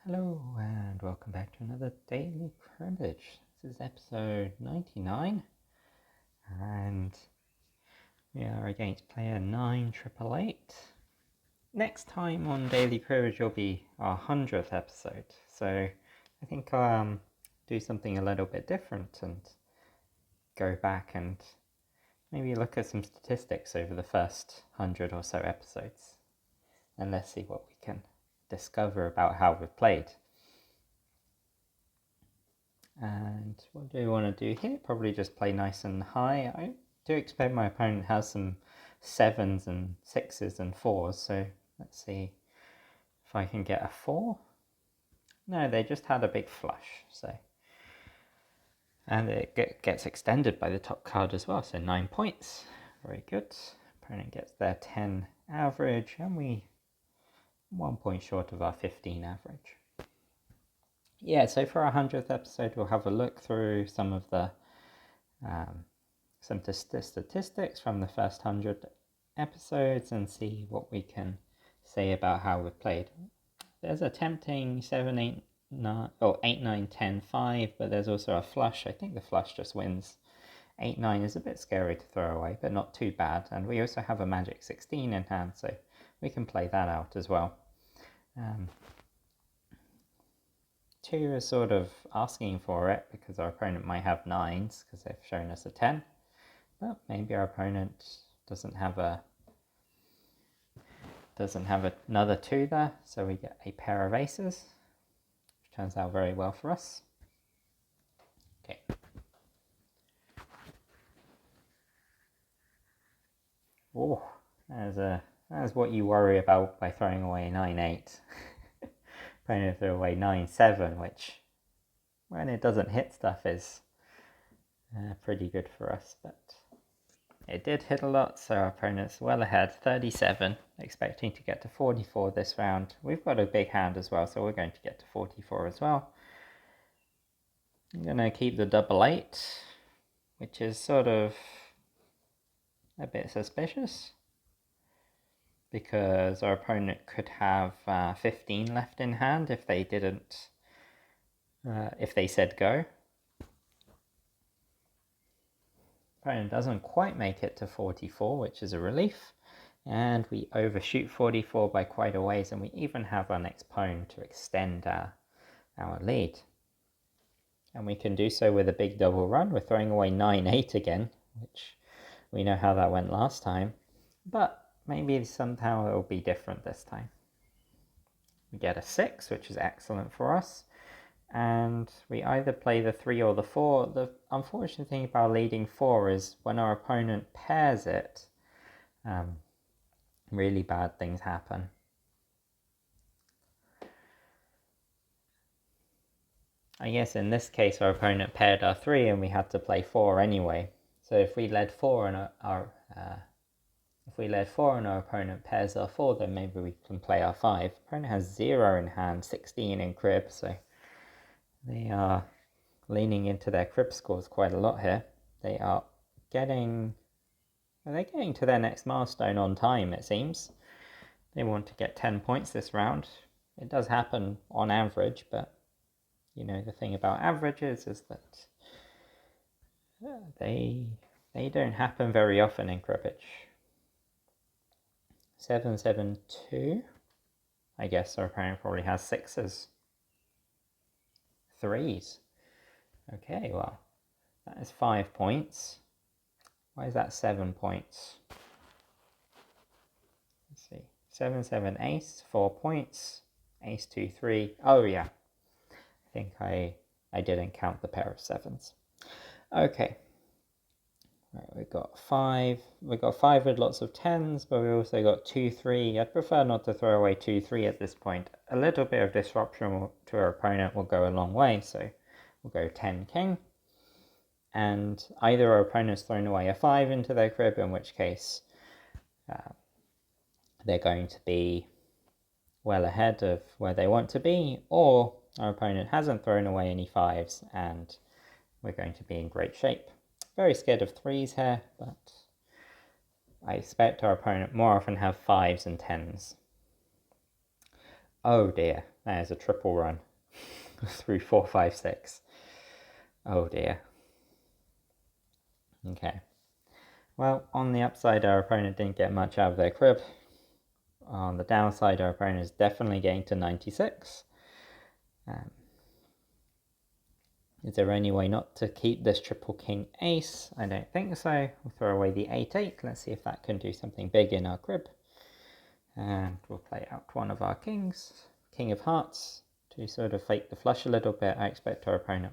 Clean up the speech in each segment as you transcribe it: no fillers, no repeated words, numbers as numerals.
Hello and welcome back to another Daily Cribbage. This is episode 99 and we are against player 9888. Next time on Daily Cribbage will be our 100th episode, so I think I'll do something a little bit different and go back and maybe look at some statistics over the first 100 or so episodes, and let's see what we can discover about how we've played. And what do we want to do here? Probably just play nice and high. I do expect my opponent has some 7s and 6s and 4s, so let's see if I can get a 4. No, they just had a big flush, so. And it gets extended by the top card as well, so 9 points. Very good. Opponent gets their 10 average, and we 1 point short of our 15 average. Yeah, so for our 100th episode, we'll have a look through some of the statistics from the first 100 episodes and see what we can say about how we've played. There's a tempting 7, 8, 9, 8, 9, 10, 5, but there's also a flush. I think the flush just wins. 8, 9 is a bit scary to throw away, but not too bad. And we also have a magic 16 in hand, so we can play that out as well. 2 is sort of asking for it because our opponent might have 9s because they've shown us a 10. But maybe our opponent doesn't have another 2 there, so we get a pair of aces, which turns out very well for us. Okay. Oh, that's what you worry about by throwing away 9-8. Opponent threw away 9-7, which, when it doesn't hit stuff, is pretty good for us, but it did hit a lot, so our opponent's well ahead, 37, expecting to get to 44 this round. We've got a big hand as well, so we're going to get to 44 as well. I'm going to keep the 8-8, which is sort of a bit suspicious, because our opponent could have 15 left in hand if they didn't, if they said go. Opponent doesn't quite make it to 44, which is a relief, and we overshoot 44 by quite a ways, and we even have our next pawn to extend our lead. And we can do so with a big double run. We're throwing away 9-8 again, which we know how that went last time, but maybe somehow it will be different this time. We get a 6, which is excellent for us, and we either play the 3 or the 4. The unfortunate thing about leading 4 is when our opponent pairs it, really bad things happen. I guess in this case our opponent paired our 3 and we had to play 4 anyway. So if we led 4 and our opponent pairs our 4, then maybe we can play our 5. Opponent has 0 in hand, 16 in crib, so they are leaning into their crib scores quite a lot here. They're getting to their next milestone on time, it seems. They want to get 10 points this round. It does happen on average, but you know, the thing about averages is that they don't happen very often in cribbage. 7-7-2. I guess our opponent probably has 6s. 3s. Okay, well, that is 5 points. Why is that 7 points? Let's see. 7-7 ace, 4 points. Ace 2-3. Oh yeah. I think I didn't count the pair of 7s. Okay. Right, we got 5 with lots of 10s, but we also got 2-3. I'd prefer not to throw away 2-3 at this point. A little bit of disruption to our opponent will go a long way, so we'll go 10 king. And either our opponent's thrown away a 5 into their crib, in which case they're going to be well ahead of where they want to be, or our opponent hasn't thrown away any 5s and we're going to be in great shape. Very scared of 3s here, but I expect our opponent more often have 5s and 10s. Oh dear, There's a triple run through 4, 5, 6. Oh dear. Okay. Well, on the upside, our opponent didn't get much out of their crib. On the downside, our opponent is definitely getting to 96. Is there any way not to keep this triple king ace? I don't think so. We'll throw away the 8-8. Let's see if that can do something big in our crib. And we'll play out one of our kings, king of hearts, to sort of fake the flush a little bit. I expect our opponent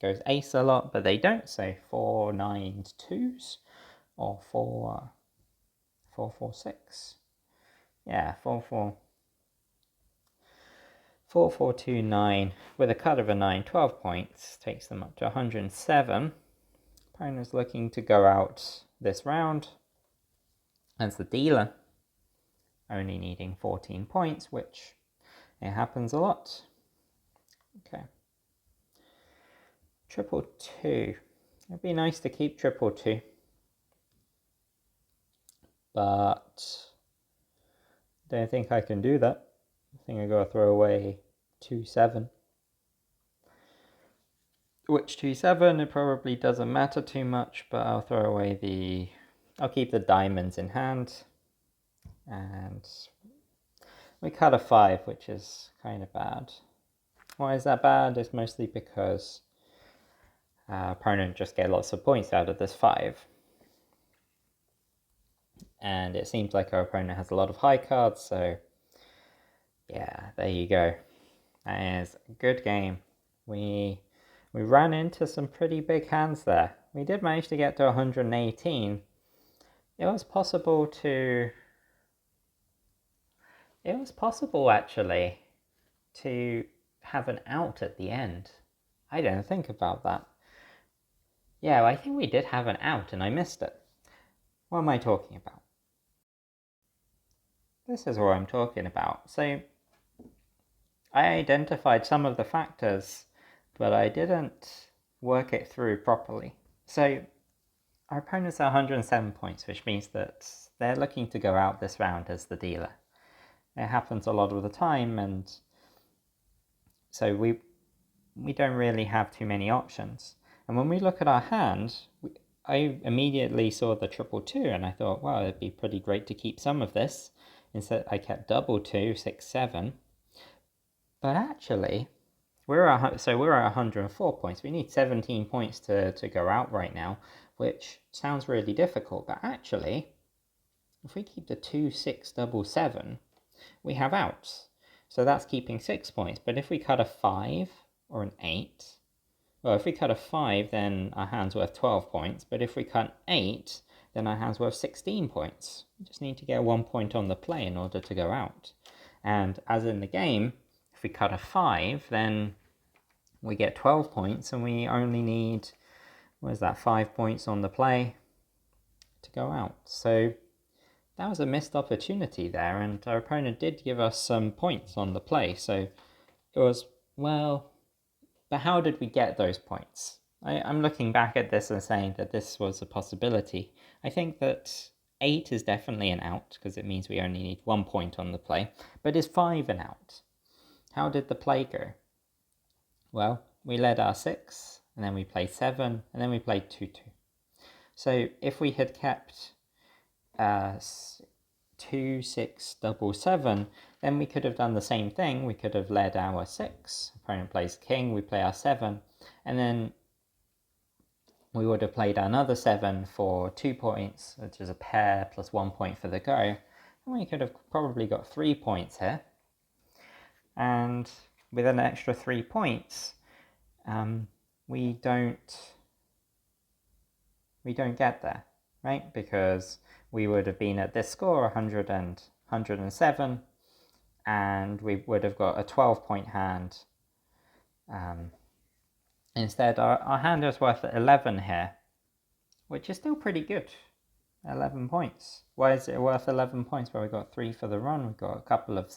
goes ace a lot, but they don't. So 4, 9, 2s, or 4, 4, 4, 6. Yeah, 4, 4. 4, 4, 2, 9, with a cut of a 9, 12 points, takes them up to 107. Opponent's looking to go out this round as the dealer, only needing 14 points, which it happens a lot. Okay. Triple 2. It'd be nice to keep triple 2, but I don't think I can do that. I think I gotta throw away 2, 7. Which 2, 7, it probably doesn't matter too much, but I'll throw away I'll keep the diamonds in hand. And we cut a 5, which is kind of bad. Why is that bad? It's mostly because our opponent just get lots of points out of this 5. And it seems like our opponent has a lot of high cards, so yeah, there you go. That is a good game. We ran into some pretty big hands there. We did manage to get to 118. It was possible actually to have an out at the end. I didn't think about that. Yeah, I think we did have an out and I missed it. What am I talking about? This is what I'm talking about. So I identified some of the factors, but I didn't work it through properly. So our opponents are 107 points, which means that they're looking to go out this round as the dealer. It happens a lot of the time, and so we don't really have too many options. And when we look at our hand, I immediately saw the triple 2, and I thought, wow, it'd be pretty great to keep some of this. Instead, I kept double 2, 6, 7. But actually, we're at 104 points. We need 17 points to go out right now, which sounds really difficult. But actually, if we keep the 2, 6, double 7, we have outs. So that's keeping 6 points. But if we cut a 5 or an 8, well, if we cut a 5, then our hand's worth 12 points. But if we cut 8, then our hand's worth 16 points. We just need to get 1 point on the play in order to go out. And as in the game, if we cut a 5, then we get 12 points, and we only need, 5 points on the play to go out. So that was a missed opportunity there, and our opponent did give us some points on the play. So it was, well, but how did we get those points? I'm looking back at this and saying that this was a possibility. I think that 8 is definitely an out, because it means we only need 1 point on the play. But is 5 an out? How did the play go? Well, we led our 6, and then we played 7, and then we played 2, 2. So if we had kept 2, 6, double 7, then we could have done the same thing. We could have led our 6, opponent plays king, we play our 7, and then we would have played another 7 for 2 points, which is a pair plus 1 point for the go, and we could have probably got 3 points here. And with an extra 3 points, we don't get there, right? Because we would have been at this score, 107, and we would have got a 12-point hand. Instead, our hand is worth 11 here, which is still pretty good. 11 points. Why is it worth 11 points? Well, we got 3 for the run. We got a couple of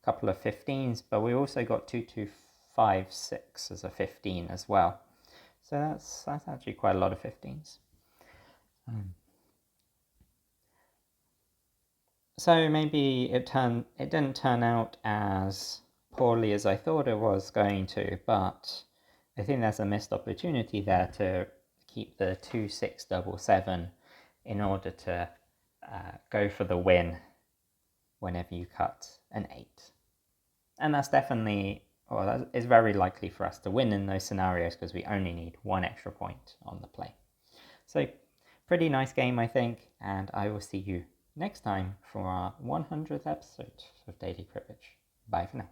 15s, but we also got 2, 2, 5, 6 as a 15 as well. So that's actually quite a lot of 15s. So maybe it didn't turn out as poorly as I thought it was going to, but I think there's a missed opportunity there to keep the 2-6-7-7 in order to go for the win whenever you cut an 8. And that's definitely, well, that is very likely for us to win in those scenarios because we only need 1 extra point on the play. So, pretty nice game, I think, and I will see you next time for our 100th episode of Daily Cribbage. Bye for now.